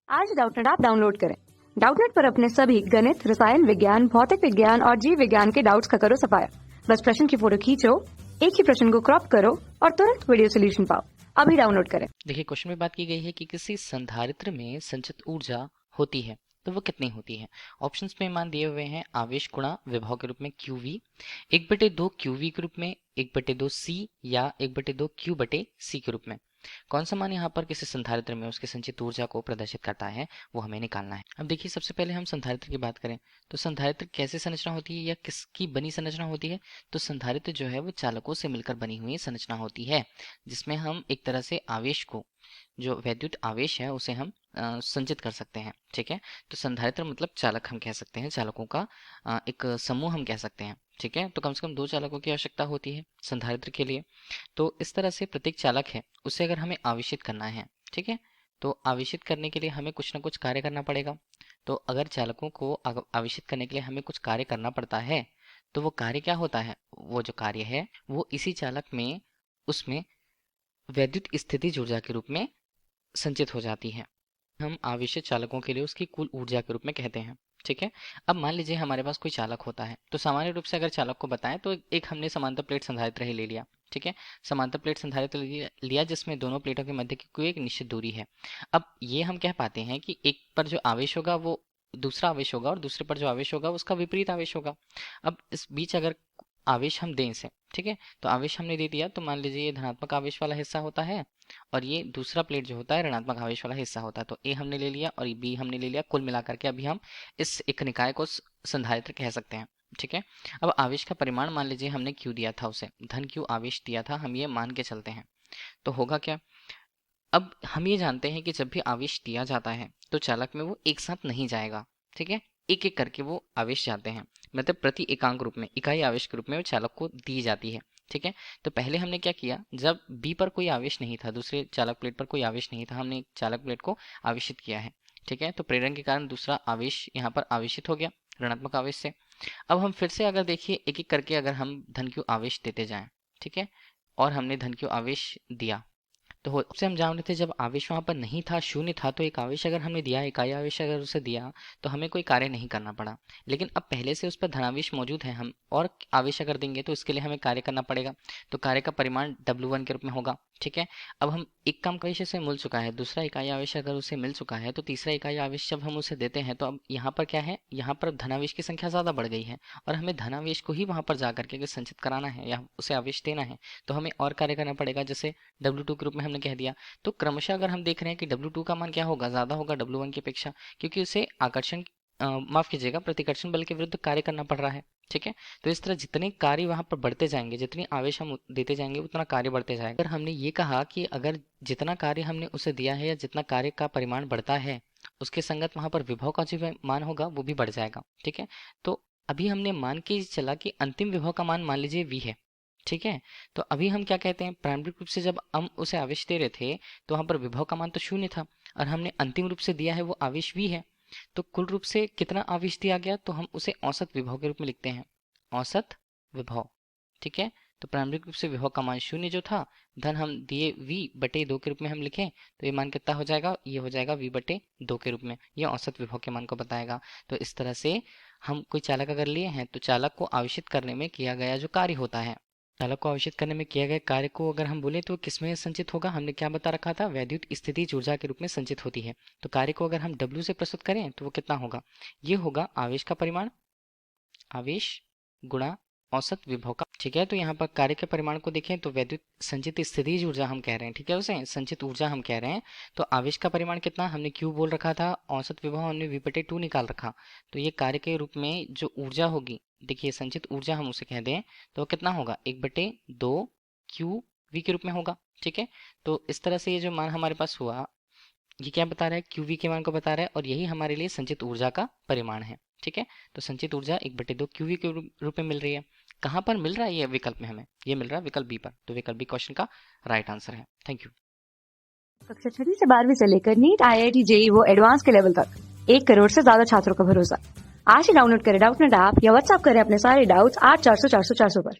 आज Doubtnut app download करें। Doubtnut पर अपने सभी गणित, रसायन विज्ञान, भौतिक विज्ञान और जीव विज्ञान के डाउट्स का करो सफाया। बस प्रश्न की फोटो खींचो, एक ही प्रश्न को क्रॉप करो और तुरंत वीडियो सोल्यूशन पाओ। अभी डाउनलोड करें। देखिए, क्वेश्चन में बात की गई है कि किसी संधारित्र में संचित ऊर्जा होती है तो वो कितनी होती है। ऑप्शंस में मान दिए हुए हैं आवेश गुणा विभव के रूप में QV, 1/2 QV के रूप में, 1/2 C या 1/2 Q/C के रूप में। कौन सा मान यहाँ पर किसी संधारित्र में उसकी संचित ऊर्जा को प्रदर्शित करता है वो हमें निकालना है। अब देखिए, सबसे पहले हम संधारित्र की बात करें तो संधारित्र कैसे संरचना होती है या किसकी बनी संरचना होती है। तो संधारित्र जो है वो चालकों से मिलकर बनी हुई संरचना होती है, जिसमें हम एक तरह से आवेश को, जो वैद्युत आवेश है, उसे हम संचित कर सकते हैं। ठीक है, तो संधारित्र मतलब चालक हम कह सकते हैं, चालकों का एक समूह हम कह सकते हैं। ठीक है, तो कम से कम 2 चालकों की आवश्यकता होती है संधारित्र के लिए। तो इस तरह से प्रत्येक चालक है उसे अगर हमें आवेशित करना है, ठीक है, तो आवेशित करने के लिए हमें कुछ ना कुछ कार्य करना पड़ेगा। तो अगर चालकों को आवेशित करने के लिए हमें कुछ कार्य करना पड़ता है तो वो कार्य क्या होता है, वो जो कार्य है वो इसी चालक में उसमें वैद्युत स्थितिज ऊर्जा के रूप में संचित हो जाती है। हम आवेशित चालकों के लिए उसकी कुल ऊर्जा के रूप में कहते हैं। ठीक है, अब मान लीजिए हमारे पास कोई चालक होता है, तो सामान्य रूप से अगर चालक को बताएं तो एक हमने समांतर प्लेट संधारित्र ही ले लिया। ठीक है, समांतर प्लेट संधारित्र लिया जिसमें दोनों प्लेटों के मध्य की कोई एक निश्चित दूरी है। अब ये हम कह पाते हैं कि एक पर जो आवेश होगा वो दूसरा आवेश होगा और दूसरे पर जो आवेश होगा उसका विपरीत आवेश होगा। अब इस बीच अगर आवेश हम दें इसे, ठीक है, तो आवेश हमने दे दिया तो मान लीजिए ये धनात्मक आवेश वाला हिस्सा होता है और ये दूसरा प्लेट जो होता है ऋणात्मक आवेश वाला हिस्सा होता है। तो ए हमने ले लिया और बी हमने ले लिया, कुल मिलाकर के अभी हम इस एक निकाय को संधारित्र कह सकते हैं। ठीक है, अब आवेश का परिमाण मान लीजिए हमने क्यू दिया था, उसे धन क्यू आवेश दिया था, हम ये मान के चलते हैं तो होगा क्या। अब हम ये जानते हैं कि जब भी आवेश दिया जाता है तो चालक में वो एक साथ नहीं जाएगा। ठीक है, एक एक करके वो आवेश जाते हैं, मतलब प्रति एकांक रूप में, इकाई आवेश के रूप में वो चालक को दी जाती है। ठीक है, तो पहले हमने क्या किया, जब बी पर कोई आवेश नहीं था, दूसरे चालक प्लेट पर कोई आवेश नहीं था, हमने एक चालक प्लेट को आवेशित किया है। ठीक है, तो प्रेरण के कारण दूसरा आवेश यहाँ पर आवेशित हो गया ऋणात्मक आवेश से। अब हम फिर से अगर देखिए एक एक करके अगर हम धन क्यू आवेश देते जाएं, ठीक है, और हमने धन क्यू आवेश दिया तो उससे हम जान रहे थे जब आवेश वहां पर नहीं था, शून्य था, तो एक आवेश अगर हमने दिया, इकाई आवेश अगर उसे दिया तो हमें कोई कार्य नहीं करना पड़ा। लेकिन अब पहले से उस पर धनावेश मौजूद है, हम और आवेश अगर देंगे तो इसके लिए हमें कार्य करना पड़ेगा। तो कार्य का परिमाण W1 के रूप में होगा। ठीक है, अब हम एक काम आवेश से मिल चुका है, दूसरा इकाई आवेश अगर उसे मिल चुका है तो तीसरा इकाई आवेश जब हम उसे देते हैं तो अब यहाँ पर क्या है, यहाँ पर धनावेश की संख्या ज्यादा बढ़ गई है और हमें धनावेश को ही वहां पर जाकर के अगर संचित कराना है या उसे आवेश देना है तो हमें और कार्य करना पड़ेगा, जैसे W2 के रूप में हमने कह दिया। तो क्रमशः अगर हम देख रहे हैं कि W2 का मान क्या होगा, ज्यादा होगा W1 की अपेक्षा, क्योंकि उसे आकर्षण माफ कीजिएगा प्रतिकर्षण बल के विरुद्ध कार्य करना पड़ रहा है। ठीक है, तो इस तरह जितने कार्य वहां पर बढ़ते जाएंगे, जितनी आवेश हम देते जाएंगे उतना कार्य बढ़ते जाएगा। अगर हमने ये कहा कि अगर जितना कार्य हमने उसे दिया है या जितना कार्य का परिमाण बढ़ता है उसके संगत वहां पर विभव का जो मान होगा वो भी बढ़ जाएगा। ठीक है, तो अभी हमने मान के चला कि अंतिम विभव का मान मान लीजिए V है। ठीक है, तो अभी हम क्या कहते हैं, प्रारंभिक रूप से जब हम उसे आवेश दे रहे थे तो वहां पर विभव का मान तो शून्य था और हमने अंतिम रूप से दिया है वो आवेश V है। तो कुल रूप से कितना आवेश दिया गया तो हम उसे औसत विभव के रूप में लिखते हैं, औसत विभव। ठीक है, तो प्रारंभिक रूप से विभव का मान शून्य जो था, धन हम दिए V/2 के रूप में हम लिखें तो ये मान कितना हो जाएगा, ये हो जाएगा V/2 के रूप में, ये औसत विभव के मान को बताएगा। तो इस तरह से हम कोई चालक अगर लिए हैं तो चालक को आवेशित करने में किया गया जो कार्य होता है, चालक को आवेशित करने में किया गया कार्य को अगर हम बोले तो किसमें संचित होगा, हमने क्या बता रखा था, वैद्युत स्थितिज ऊर्जा के रूप में संचित होती है। तो कार्य को अगर हम W से प्रस्तुत करें तो वो कितना होगा, ये होगा आवेश का परिमाण, आवेश गुणा औसत विभव का। ठीक है, तो यहाँ पर कार्य के परिमाण को देखें तो वैद्युत संचित स्थितिज ऊर्जा हम कह रहे हैं, ठीक है, उसे संचित ऊर्जा हम कह रहे हैं। तो आवेश का परिमाण कितना हमने Q बोल रखा था, औसत विभव हमने V/2 निकाल रखा। तो ये कार्य के रूप में जो ऊर्जा होगी, देखिए संचित ऊर्जा हम उसे कह दें तो कितना होगा, 1/2 QV के रूप में होगा। ठीक है, तो इस तरह से ये जो मान हमारे पास हुआ ये क्या बता रहा है, QV के मान को बता रहा है और यही हमारे लिए संचित ऊर्जा का परिमाण है। ठीक है, तो संचित ऊर्जा 1/2 QV के रूप में मिल रही है। कहाँ पर मिल रहा है ये विकल्प में, हमें ये मिल रहा है विकल्प बी पर, तो विकल्प बी क्वेश्चन का राइट आंसर है। Thank you. कक्षा 6 से 12वीं से लेकर नीट, IIT, JEE वो एडवांस के लेवल तक 1 करोड़ से ज्यादा छात्रों का भरोसा। आज ही डाउनलोड करें डाउटनेट ऐप या व्हाट्सएप करें अपने सारे डाउट्स 8400 400 400 पर।